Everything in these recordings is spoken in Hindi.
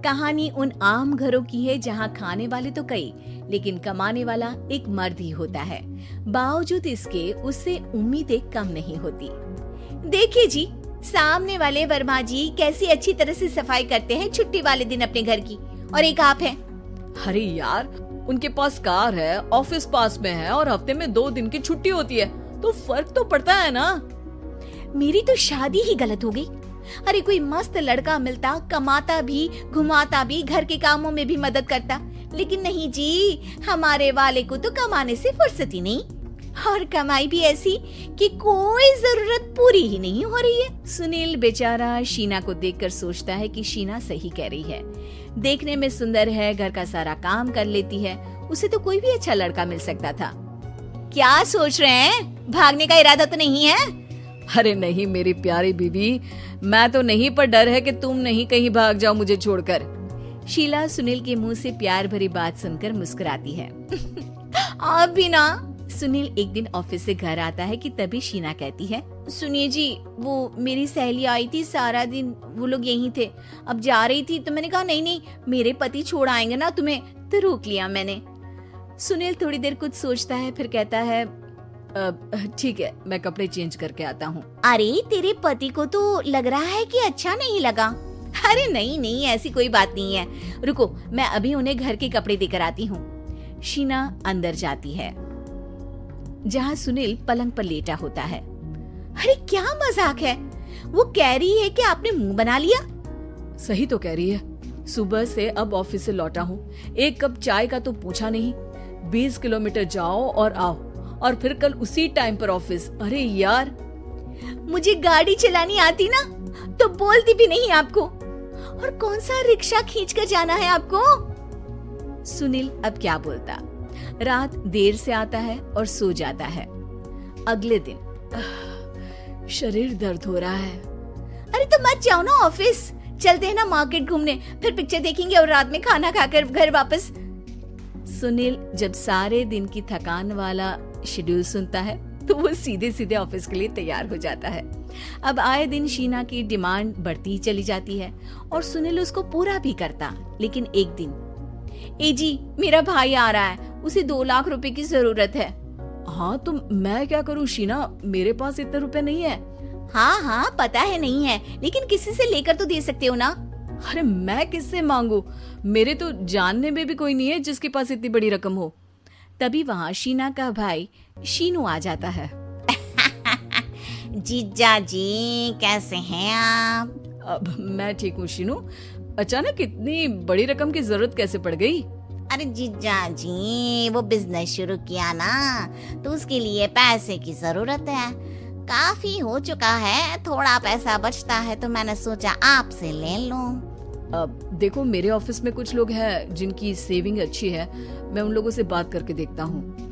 कहानी उन आम घरों की है जहाँ खाने वाले तो कई, लेकिन कमाने वाला एक मर्द ही होता है। बावजूद इसके उससे उम्मीदें कम नहीं होती। देखिए जी, सामने वाले वर्मा जी कैसी अच्छी तरह से सफाई करते हैं छुट्टी वाले दिन अपने घर की, और एक आप हैं। अरे यार, उनके पास कार है, ऑफिस पास में है और हफ्ते में 2 दिन की छुट्टी होती है, तो फर्क तो पड़ता है ना। मेरी तो शादी ही गलत हो गई। अरे कोई मस्त लड़का मिलता, कमाता भी, घुमाता भी, घर के कामों में भी मदद करता, लेकिन नहीं जी, हमारे वाले को तो कमाने से फुर्सत ही नहीं, और कमाई भी ऐसी कि कोई जरूरत पूरी ही नहीं हो रही है। सुनील बेचारा शीना को देखकर सोचता है कि शीना सही कह रही है। देखने में सुंदर है, घर का सारा काम कर लेती है, उसे तो कोई भी अच्छा लड़का मिल सकता था। क्या सोच रहे हैं? भागने का इरादा तो नहीं है? अरे नहीं मेरी प्यारी बीवी, मैं तो नहीं, पर डर है कि तुम नहीं कहीं भाग जाओ मुझे छोड़कर। शीला सुनील के मुंह से प्यार भरी बात सुनकर मुस्कुराती है। आप भी ना। सुनील एक दिन ऑफिस से घर आता है कि तभी शीना कहती है, सुनिए जी, वो मेरी सहेली आई थी, सारा दिन वो लोग यहीं थे, अब जा रही थी तो मैंने कहा नहीं, मेरे पति छोड़ आएंगे ना तुम्हें, तो रोक लिया मैंने। सुनील थोड़ी देर कुछ सोचता है, फिर कहता है, ठीक है, मैं कपड़े चेंज करके आता हूँ। अरे तेरे पति को तो लग रहा है कि अच्छा नहीं लगा। अरे नहीं, ऐसी कोई बात नहीं है, रुको मैं अभी उन्हें घर के कपड़े देकर आती हूँ। शीना अंदर जाती है जहाँ सुनील पलंग पर लेटा होता है। अरे क्या मजाक है, वो कह रही है कि आपने मुंह बना लिया। सही तो कह रही है, सुबह से अब ऑफिस से लौटा हूँ, एक कप चाय का तो पूछा नहीं, 20 किलोमीटर जाओ और आओ, और फिर कल उसी टाइम पर ऑफिस। अरे यार, मुझे गाड़ी चलानी आती ना तो बोलती भी नहीं आपको, और कौन सा रिक्शा खींच कर जाना है आपको। सुनील अब क्या बोलता। रात देर से आता है और सो जाता है। अगले दिन शरीर दर्द हो रहा है। अरे तो मत जाओ ना ऑफिस, चलते हैं ना मार्केट घूमने, फिर पिक्चर देखेंगे और रात में खाना खाकर घर वापस। सुनील जब सारे दिन की थकान वाला शेड्यूल सुनता है तो वो सीधे सीधे ऑफिस के लिए तैयार हो जाता है। अब आए दिन शीना की डिमांड बढ़ती ही चली जाती है और सुनील उसको पूरा भी करता, लेकिन एक दिन, ए जी मेरा भाई आ रहा है, उसे 2 लाख रुपए की जरूरत है। हाँ तो मैं क्या करूँ शीना, मेरे पास इतने रुपए नहीं है। हाँ पता है नहीं है, लेकिन किसी से लेकर तो दे सकते हो ना। अरे मैं किससे मांगू, मेरे तो जानने में भी कोई नहीं है जिसके पास इतनी बड़ी रकम हो। तभी वहाँ शीना का भाई शीनू आ जाता है। जीजा जी कैसे हैं आप? अब मैं ठीक हूँ शीनू, अचानक इतनी बड़ी रकम की जरूरत कैसे पड़ गई? अरे जीजा जी, वो बिजनेस शुरू किया ना, तो उसके लिए पैसे की जरूरत है, काफी हो चुका है, थोड़ा पैसा बचता है तो मैंने सोचा आपसे ले लूं। अब देखो, मेरे ऑफिस में कुछ लोग हैं जिनकी सेविंग अच्छी है, मैं उन लोगों से बात करके देखता हूँ।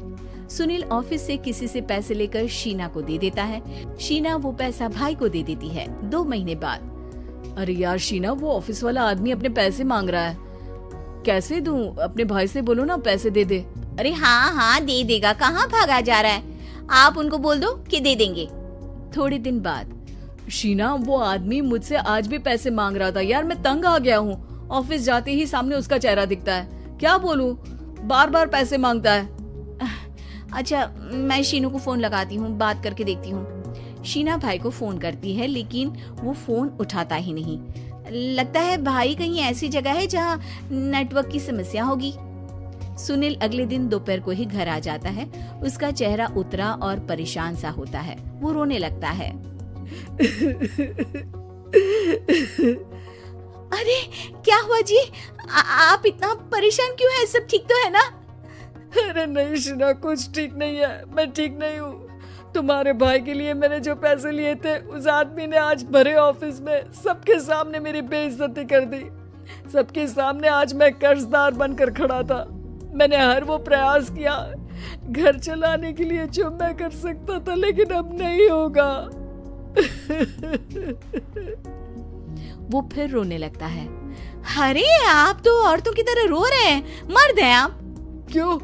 सुनील ऑफिस से किसी से पैसे लेकर शीना को दे देता है। शीना वो पैसा भाई को दे देती है। 2 महीने बाद, अरे यार शीना, वो ऑफिस वाला आदमी अपने पैसे मांग रहा है, कैसे दूं? अपने भाई से बोलो ना पैसे दे दे। अरे हाँ दे देगा, कहाँ भागा जा रहा है, आप उनको बोल दो कि दे देंगे। थोड़े दिन बाद, शीना वो आदमी मुझसे आज भी पैसे मांग रहा था यार, मैं तंग आ गया हूँ, ऑफिस जाते ही सामने उसका चेहरा दिखता है, क्या बोलूं, बार बार पैसे मांगता है। अच्छा मैं शीनू को फोन लगाती हूँ, बात करके देखती हूँ। शीना भाई को फोन करती है, लेकिन वो फोन उठाता ही नहीं। लगता है भाई कहीं ऐसी जगह है जहाँ नेटवर्क की समस्या होगी। सुनील अगले दिन दोपहर को ही घर आ जाता है। उसका चेहरा उतरा और परेशान सा होता है। वो रोने लगता है। अरे क्या हुआ जी, आप इतना परेशान क्यों हैं? सब ठीक तो है ना? अरे नहीं शीना, कुछ ठीक नहीं है, मैं ठीक नहीं हूँ। तुम्हारे भाई के लिए मैंने जो पैसे लिए थे, उस आदमी ने आज भरे ऑफिस में सबके सामने मेरी बेइज्जती कर दी। सबके सामने आज मैं कर्जदार बनकर खड़ा था। मैंने हर वो प्रयास किया घर चलाने के लिए जो मैं कर सकता था, लेकिन अब नहीं होगा। वो फिर रोने लगता है। अरे आप तो औरतों की तरह रो रहे हैं, मर्द हैं आप। क्यों,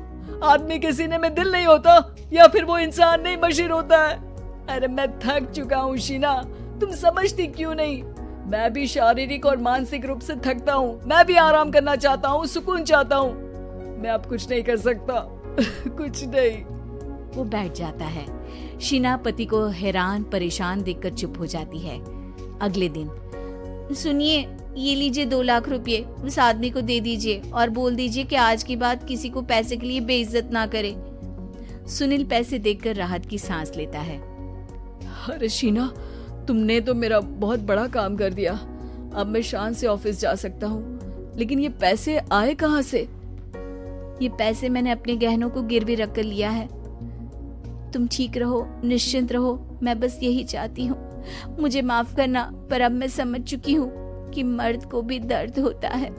आदमी के सीने में दिल नहीं होता, या फिर वो इंसान नहीं मशीन होता है? अरे मैं थक चुका हूँ शीना, तुम समझती क्यों नहीं? मैं भी शारीरिक और मानसिक रूप से थकता हूँ। मैं भी आराम करना चाहता हूँ, सुकून चाहता हूँ। मैं अब कुछ नहीं कर सकता। कुछ नहीं। वो बैठ जाता है। शीना पति को हैरान परेशान देखकर चुप हो जाती है। अगले दिन, सुनिए, ये लीजिए 2 लाख रुपए, उस आदमी को दे दीजिए और बोल दीजिए कि आज के बाद किसी को पैसे के लिए बेइज्जत ना करे। सुनील पैसे देखकर राहत की सांस लेता है। अरे शीना, तुमने तो मेरा बहुत बड़ा काम कर दिया। अब मैं शान से ऑफिस जा सकता हूँ। लेकिन ये पैसे आए कहाँ से? ये पैसे मैंने अपने गहनों को गिरवी रख कर लिया है। तुम ठीक रहो, निश्चिंत रहो, मैं बस यही चाहती हूँ। मुझे माफ करना, पर अब मैं समझ चुकी हूँ कि मर्द को भी दर्द होता है।